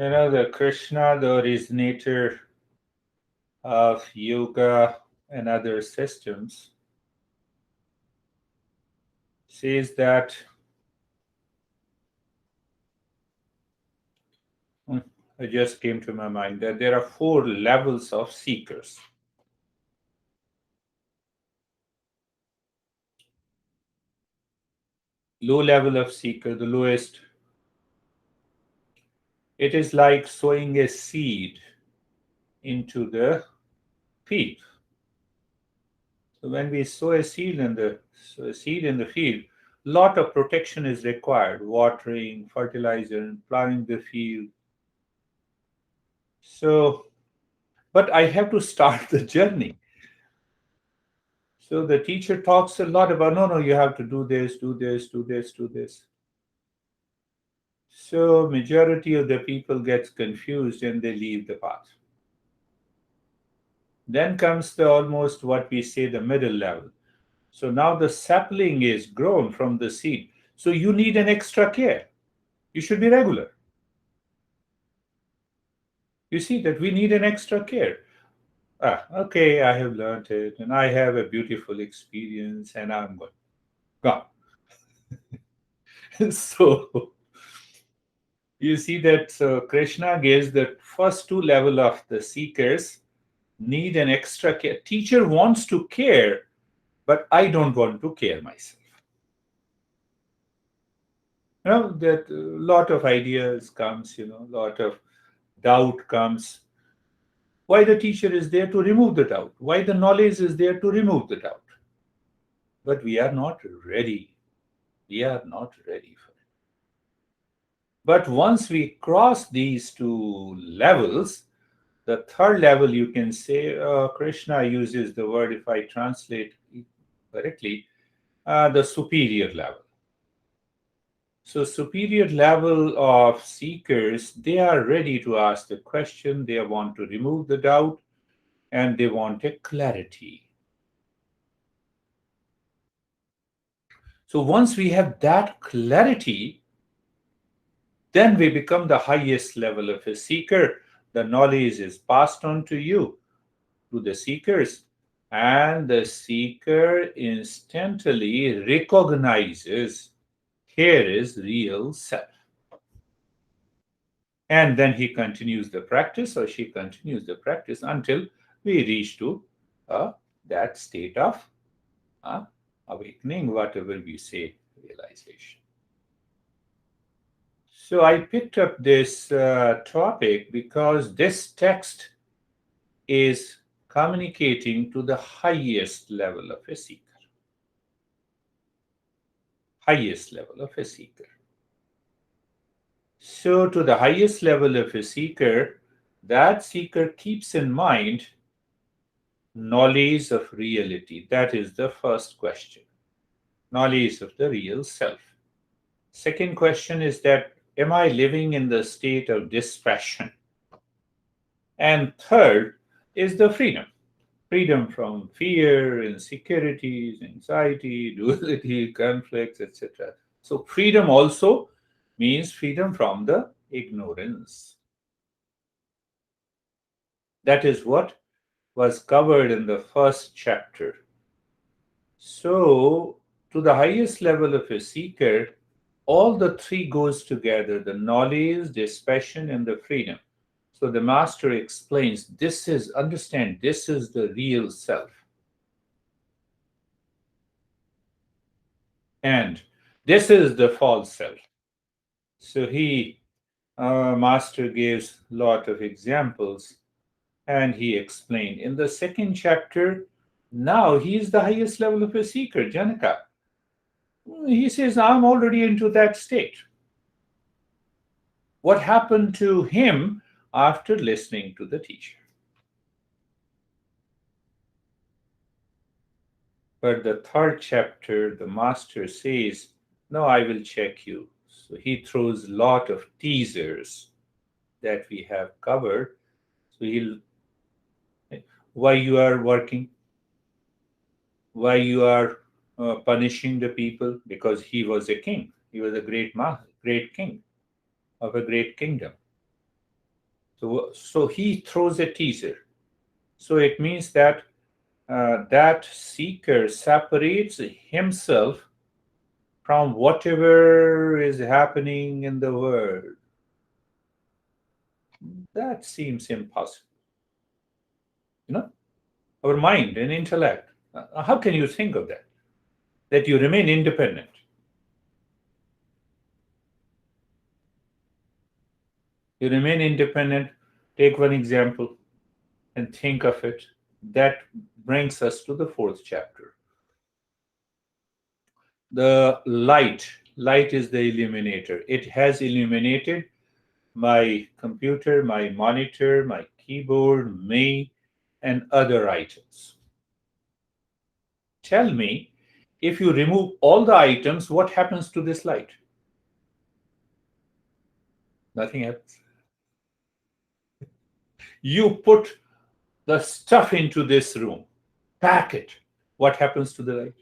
The Krishna, the originator of yoga and other systems, says that it just came to my mind that there are 4 levels of seekers. Low level of seeker, the lowest, it is like sowing a seed into the field. So when we sow a seed in the field, lot of protection is required: watering, fertilizer, plowing the field. So, but I have to start the journey. So the teacher talks a lot about, no, you have to do this, do this, do this, do this. So majority of the people gets confused and they leave the path. Then comes the almost what we say the middle level. So now the sapling is grown from the seed. So you need an extra care. You should be regular. You see that we need an extra care. Okay, I have learned it and I have a beautiful experience and I'm good. Gone. So you see that Krishna gives the first 2 level of the seekers need an extra care. Teacher wants to care, but I don't want to care myself. That a lot of ideas comes, lot of doubt comes. Why the teacher is there to remove the doubt? Why the knowledge is there to remove the doubt? But we are not ready. We are not ready for it. But once we cross these 2 levels, the 3rd level, you can say, Krishna uses the word, if I translate it correctly, the superior level. So superior level of seekers, they are ready to ask the question, they want to remove the doubt, and they want a clarity. So once we have that clarity, then we become the highest level of a seeker. The knowledge is passed on to you, to the seekers, and the seeker instantly recognizes here is real self. And then he continues the practice, or she continues the practice until we reach to that state of awakening, whatever we say, realization. So I picked up this topic because this text is communicating to the highest level of a seeker. Highest level of a seeker. So to the highest level of a seeker, that seeker keeps in mind knowledge of reality. That is the first question. Knowledge of the real self. Second question is that, am I living in the state of dispassion? And third is the freedom. Freedom from fear, insecurities, anxiety, duality, conflicts, etc. So freedom also means freedom from the ignorance. That is what was covered in the first chapter. So, to the highest level of a seeker, all the 3 goes together: the knowledge, dispassion, and the freedom. So the master explains, understand, this is the real self. And this is the false self. So master gives a lot of examples and he explained. In the second chapter, now he is the highest level of a seeker, Janaka. He says, I'm already into that state. What happened to him after listening to the teacher? But the third chapter, the master says, no, I will check you. So he throws a lot of teasers that we have covered. So why you are working, why you are punishing the people, because he was a king. He was a great king of a great kingdom. So he throws a teaser. So it means that that seeker separates himself from whatever is happening in the world. That seems impossible. You know, our mind and intellect. How can you think of that? That you remain independent. You remain independent. Take one example and think of it. That brings us to the fourth chapter. The light. Light is the illuminator. It has illuminated my computer, my monitor, my keyboard, me, and other items. Tell me, if you remove all the items, what happens to this light? Nothing happens. You put the stuff into this room, pack it. What happens to the light?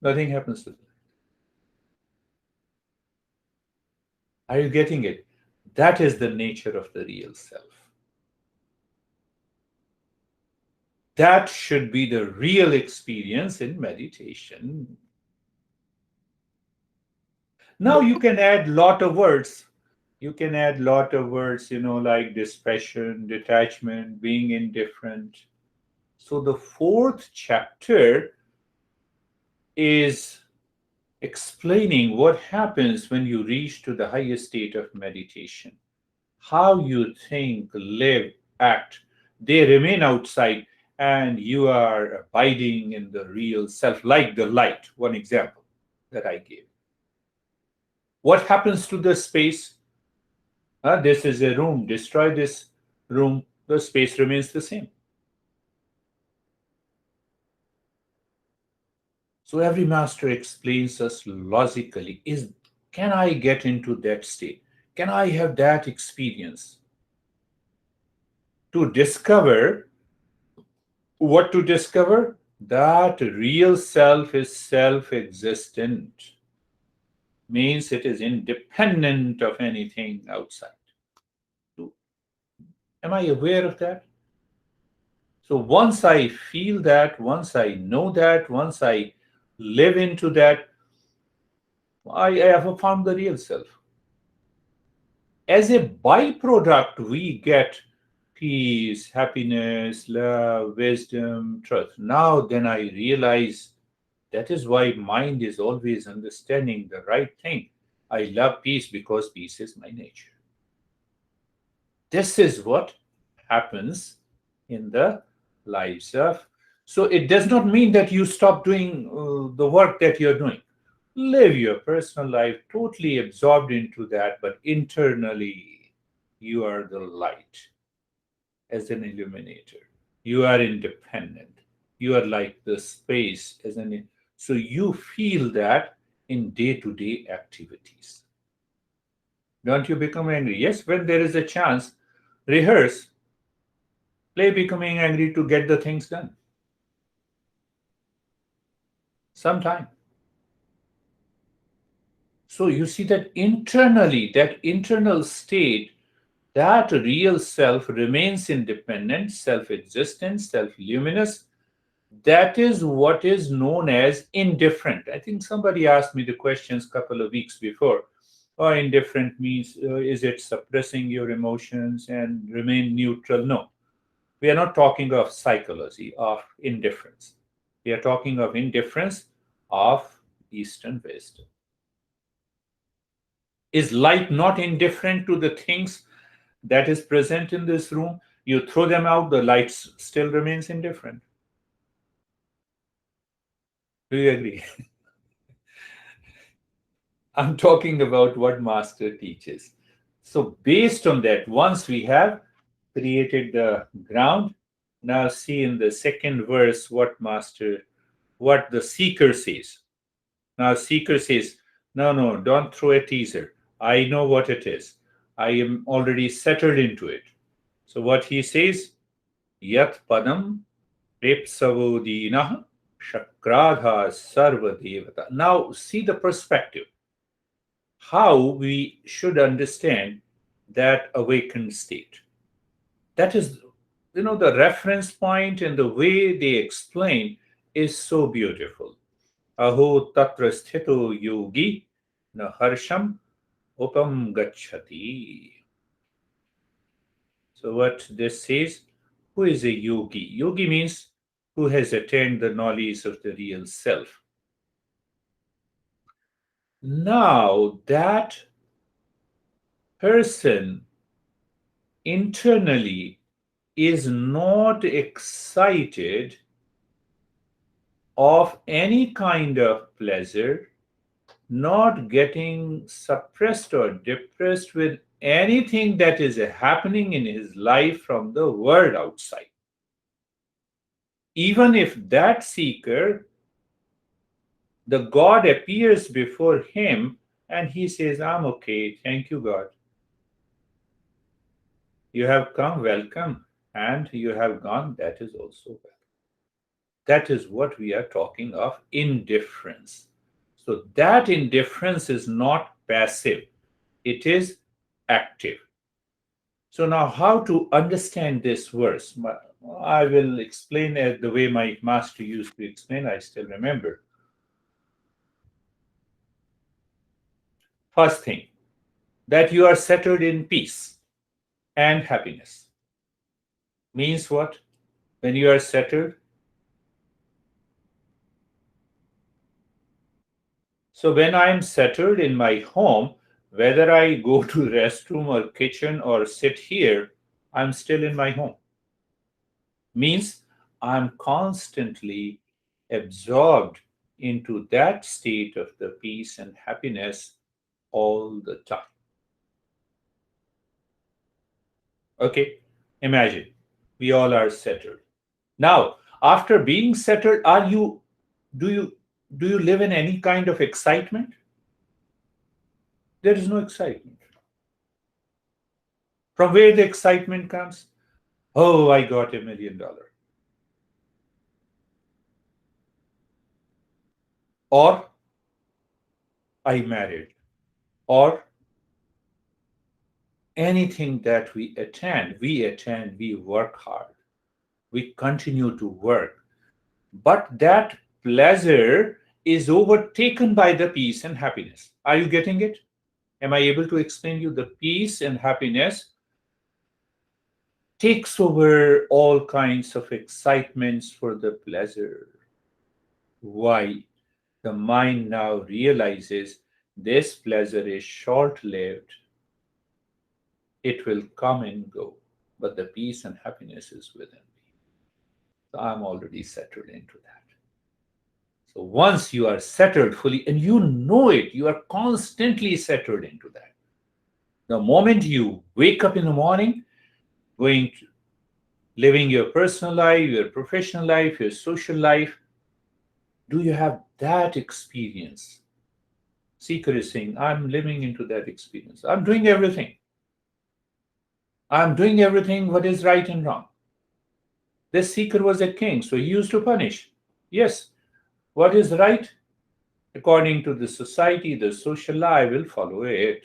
Nothing happens to it. Are you getting it? That is the nature of the real self. That should be the real experience in meditation. Now you can add lot of words. You can add lot of words, like dispassion, detachment, being indifferent. So the fourth chapter is explaining what happens when you reach to the highest state of meditation. How you think, live, act, they remain outside, and you are abiding in the real self, like the light, one example that I gave. What happens to the space? This is a room. Destroy this room. The space remains the same. So every master explains us logically, can I get into that state? Can I have that experience? To discover what to discover? That real self is self-existent. Means it is independent of anything outside. Am I aware of that? So once I feel that, once I know that, once I live into that, I have found the real self. As a byproduct, we get peace, happiness, love, wisdom, truth. Now, then I realize that is why mind is always understanding the right thing. I love peace because peace is my nature. This is what happens in the lives of. So it does not mean that you stop doing the work that you're doing. Live your personal life totally absorbed into that, but internally, you are the light as an illuminator. You are independent. You are like the space as an. So you feel that in day to day activities. Don't you become angry? Yes, when there is a chance, rehearse, play becoming angry to get the things done. Sometime. So you see that internally, that internal state, that real self remains independent, self existent, self luminous. That is what is known as indifferent. I think somebody asked me the questions a couple of weeks before. Oh, indifferent means is it suppressing your emotions and remain neutral? No, we are not talking of psychology of indifference. We are talking of indifference of Eastern wisdom. Is light not indifferent to the things that is present in this room? You throw them out, the light still remains indifferent. Do you agree? I'm talking about what Master teaches. So, based on that, once we have created the ground, now see in the second verse what the seeker says. Now, seeker says, no, no, don't throw a teaser. I know what it is. I am already settled into it. So, what he says, Yat Padam Repsavodinah Shakradha Sarva Devata. Now, see the perspective. How we should understand that awakened state. That is, the reference point and the way they explain is so beautiful. Aho tatra sthito yogi na harsham upam gacchati. So what this says, who is a yogi? Yogi means who has attained the knowledge of the real self. Now that person internally is not excited of any kind of pleasure, not getting suppressed or depressed with anything that is happening in his life from the world outside. Even if that seeker, the God appears before him and he says, I'm okay, thank you, God. You have come, welcome, and you have gone, that is also well. That is what we are talking of indifference. So that indifference is not passive, it is active. So now how to understand this verse? I will explain it the way my master used to explain, I still remember. First thing, that you are settled in peace and happiness. Means what? When you are settled, so when I am settled in my home, whether I go to restroom or kitchen or sit here, I'm still in my home. Means I'm constantly absorbed into that state of the peace and happiness all the time. Okay, imagine we all are settled. Now, after being settled, do you do you live in any kind of excitement? There is no excitement. From where the excitement comes? Oh, I got $1 million. Or I married. Or anything that we work hard. We continue to work. But that pleasure is overtaken by the peace and happiness. Are you getting it? Am I able to explain you? The peace and happiness takes over all kinds of excitements for the pleasure. Why? The mind now realizes this pleasure is short lived, it will come and go, but the peace and happiness is within me. So I'm already settled into that. So once you are settled fully, and you know it, you are constantly settled into that. The moment you wake up in the morning, going to living your personal life, your professional life, your social life, do you have that experience? Seeker is saying, I'm living into that experience. I'm doing everything. I'm doing everything what is right and wrong. This seeker was a king, so he used to punish. Yes, what is right? According to the society, the social law, I will follow it.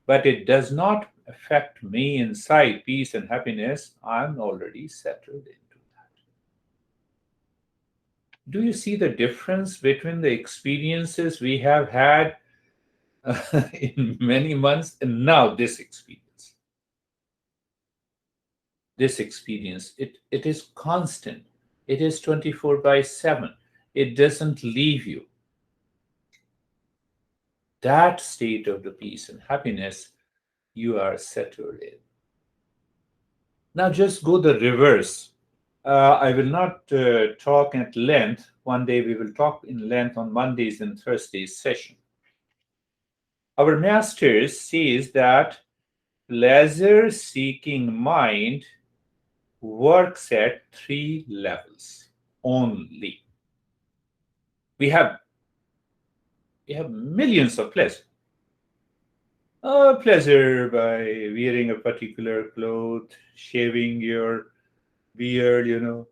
But it does not affect me inside peace and happiness. I'm already settled into that. Do you see the difference between the experiences we have had in many months and now this experience? This experience, it is constant. It is 24 by 7. It doesn't leave you. That state of the peace and happiness you are settled in. Now just go the reverse. I will not talk at length. One day we will talk in length on Mondays and Thursdays session. Our master says that pleasure seeking mind works at 3 levels only. We have millions of pleasure. Pleasure by wearing a particular cloth, shaving your beard,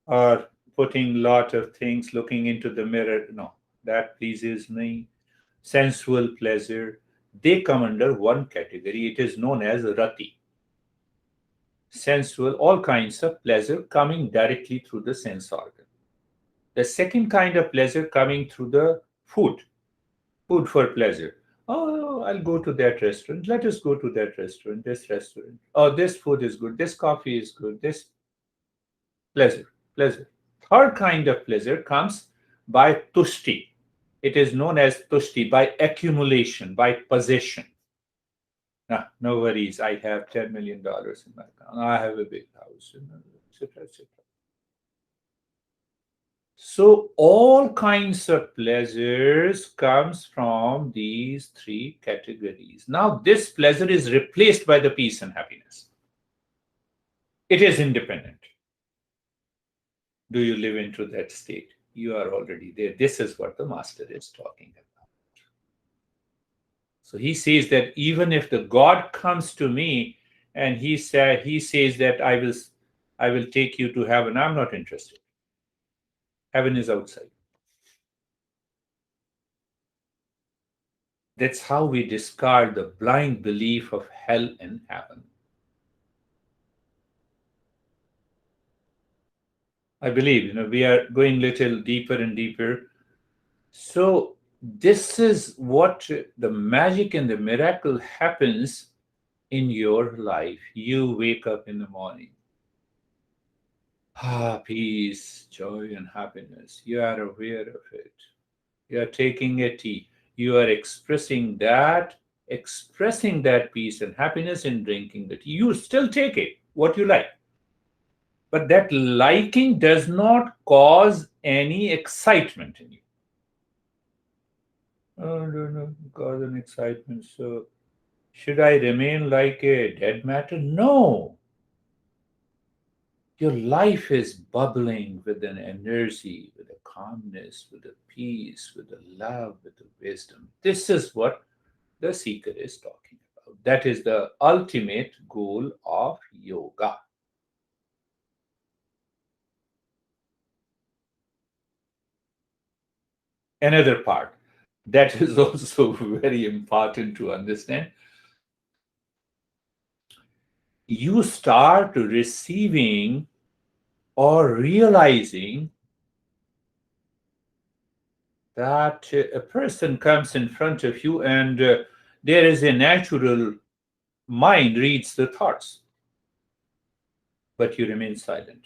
or putting lot of things, looking into the mirror. No, that pleases me. Sensual pleasure. they come under one category. It is known as rati, sensual, all kinds of pleasure coming directly through the sense organ. The second kind of pleasure coming through the food for pleasure. Oh, I'll go to that restaurant. Let us go to that restaurant, this restaurant. Oh, this food is good. This coffee is good. This pleasure, pleasure. Third kind of pleasure comes by tushti. It is known as tushti, by accumulation, by possession. Nah, no worries. I have $10 million in my account. I have a big house, etc., etc. So all kinds of pleasures comes from these three categories. Now this pleasure is replaced by the peace and happiness. It is independent. Do you live into that state? You are already there. This is what the master is talking about. So he says that even if the God comes to me and he says that I will take you to heaven, I'm not interested. Heaven is outside. That's how we discard the blind belief of hell and heaven. I believe, we are going little deeper and deeper. So this is what the magic and the miracle happens in your life. You wake up in the morning. Peace, joy, and happiness. You are aware of it. You are taking a tea. You are expressing that peace and happiness in drinking the tea. You still take it, what you like. But that liking does not cause any excitement in you. Oh, no, cause an excitement. So, should I remain like a dead matter? No. Your life is bubbling with an energy, with a calmness, with a peace, with a love, with a wisdom. This is what the seeker is talking about. That is the ultimate goal of yoga. Another part that is also very important to understand, you start receiving or realizing that a person comes in front of you and there is a natural mind reads the thoughts, but you remain silent.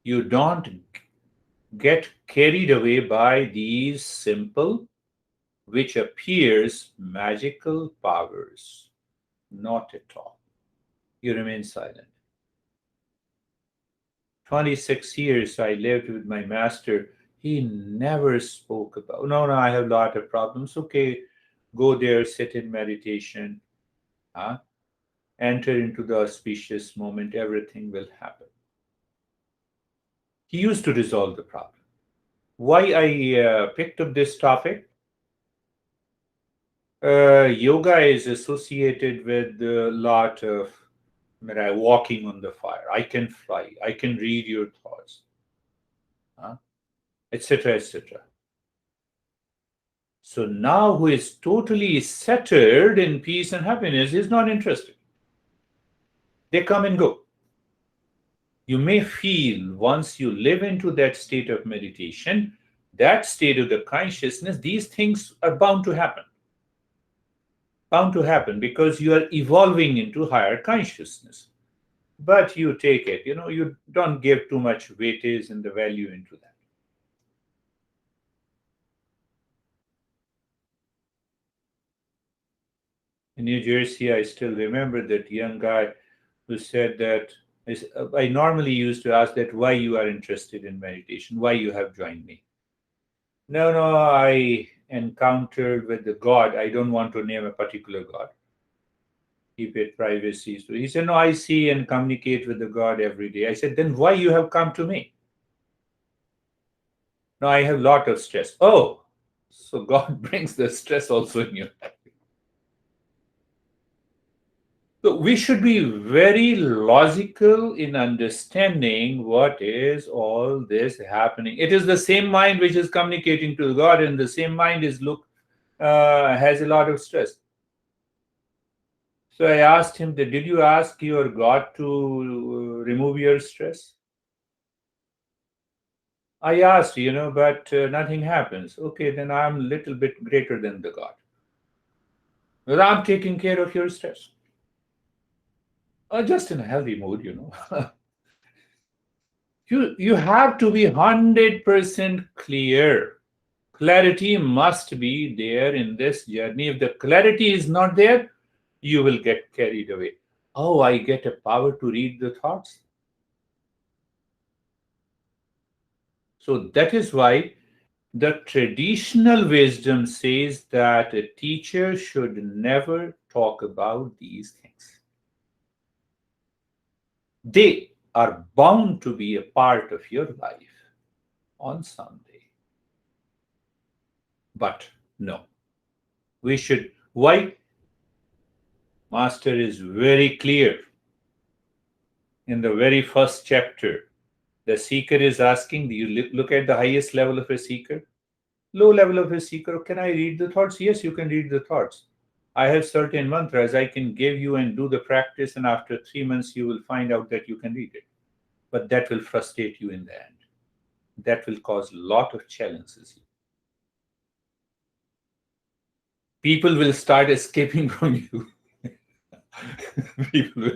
You don't get carried away by these simple, which appears magical powers. Not at all. You remain silent. 26 years I lived with my master. He never spoke about, no, I have a lot of problems. Okay, go there, sit in meditation, enter into the auspicious moment, everything will happen. He used to resolve the problem. Why I picked up this topic? Yoga is associated with a lot of walking on the fire. I can fly. I can read your thoughts, etc., etc. So now, who is totally centered in peace and happiness is not interested. They come and go. You may feel once you live into that state of meditation, that state of the consciousness, these things are bound to happen. Bound to happen because you are evolving into higher consciousness. But you take it, you don't give too much weightage and the value into that. In New Jersey, I still remember that young guy who said that I normally used to ask that why you are interested in meditation, why you have joined me. No, I encountered with the God. I don't want to name a particular God. Keep it privacy. So he said, no, I see and communicate with the God every day. I said, then why you have come to me? No, I have a lot of stress. Oh, so God brings the stress also in your life. So we should be very logical in understanding what is all this happening. It is the same mind which is communicating to God, and the same mind is has a lot of stress. So I asked him that, did you ask your God to remove your stress? I asked, but nothing happens. Okay, then I'm a little bit greater than the God. Well, I'm taking care of your stress. Just in a healthy mood. You have to be 100% clear. Clarity must be there in this journey. If the clarity is not there, you will get carried away. Oh, I get a power to read the thoughts. So that is why the traditional wisdom says that a teacher should never talk about these things. They are bound to be a part of your life on some day. But no, we should. Why? Master is very clear in the very first chapter. The seeker is asking, do you look at the highest level of a seeker? Low level of a seeker, can I read the thoughts? Yes, you can read the thoughts. I have certain mantras I can give you and do the practice, and after 3 months, you will find out that you can read it. But that will frustrate you in the end. That will cause a lot of challenges. People will start escaping from you. People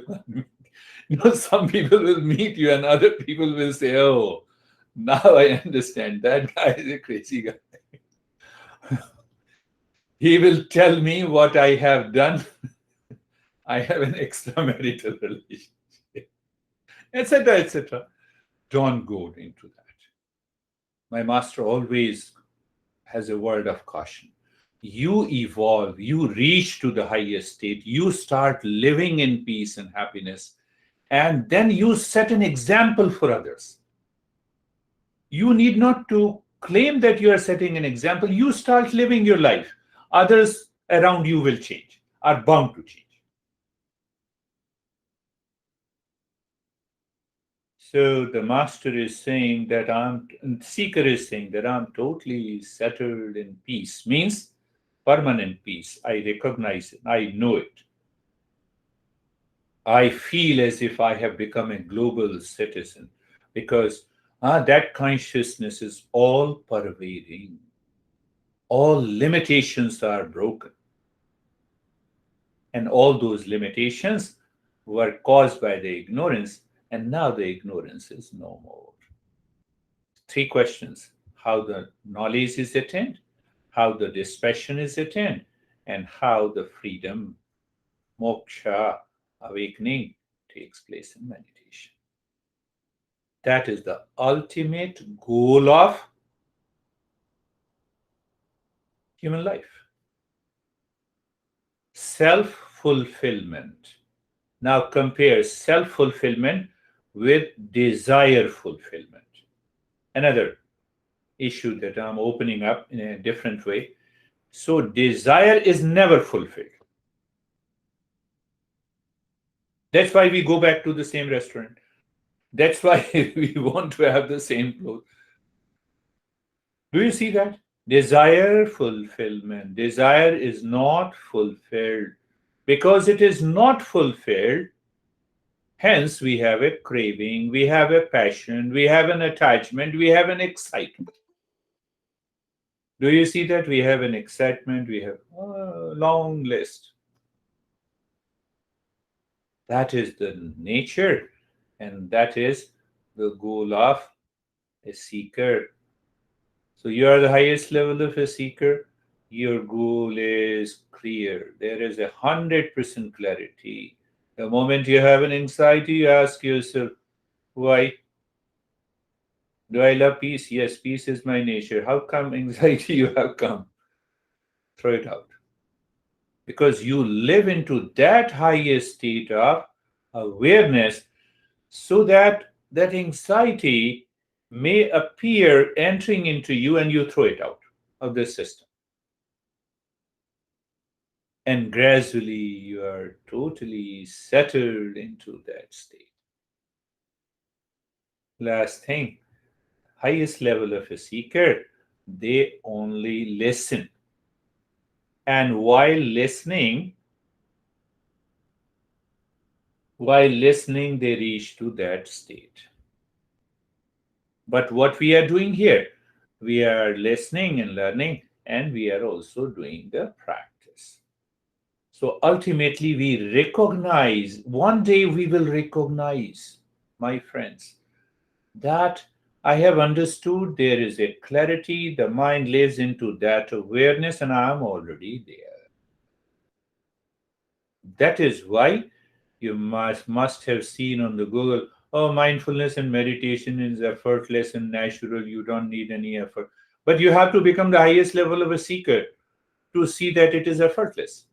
will, some people will meet you, and other people will say, "Oh, now I understand. That guy is a crazy guy. He will tell me what I have done. I have an extramarital relationship, etc., etc." Don't go into that. My master always has a word of caution. You evolve, you reach to the highest state, you start living in peace and happiness, and then you set an example for others. You need not to claim that you are setting an example. You start living your life. Others around you will change, are bound to change. So the master is saying that seeker is saying that I'm totally settled in peace, means permanent peace. I recognize it, I know it. I feel as if I have become a global citizen because that consciousness is all pervading. All limitations are broken. And all those limitations were caused by the ignorance, and now the ignorance is no more. Three questions: how the knowledge is attained, how the dispassion is attained, and how the freedom, moksha, awakening, takes place in meditation. That is the ultimate goal of human life: self fulfillment. Now compare self fulfillment with desire fulfillment. Another issue that I'm opening up in a different way. So, desire is never fulfilled. That's why we go back to the same restaurant. That's why we want to have the same clothes. Do you see that? Desire fulfillment. Desire is not fulfilled. Because it is not fulfilled, hence we have a craving, we have a passion, we have an attachment, we have an excitement. Do you see that? We have an excitement, we have a long list. That is the nature, and that is the goal of a seeker. So you are the highest level of a seeker. Your goal is clear. There is 100% clarity. The moment you have an anxiety, you ask yourself, why? Do I love peace? Yes, peace is my nature. How come anxiety you have come? Throw it out. Because you live into that highest state of awareness, so that that anxiety may appear entering into you and you throw it out of the system. And gradually you are totally settled into that state. Last thing, highest level of a seeker, they only listen. And while listening, they reach to that state. But what we are doing here, we are listening and learning, and we are also doing the practice. So ultimately, we recognize, one day we will recognize, my friends, that I have understood there is a clarity, the mind lives into that awareness, and I am already there. That is why you must have seen on the Google, oh, mindfulness and meditation is effortless and natural, you don't need any effort. But you have to become the highest level of a seeker to see that it is effortless.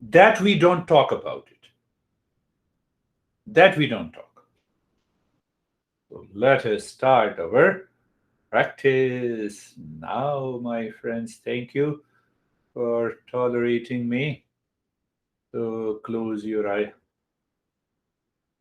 That we don't talk about it. That we don't talk. So let us start our practice now, my friends. Thank you for tolerating me. So close your eye.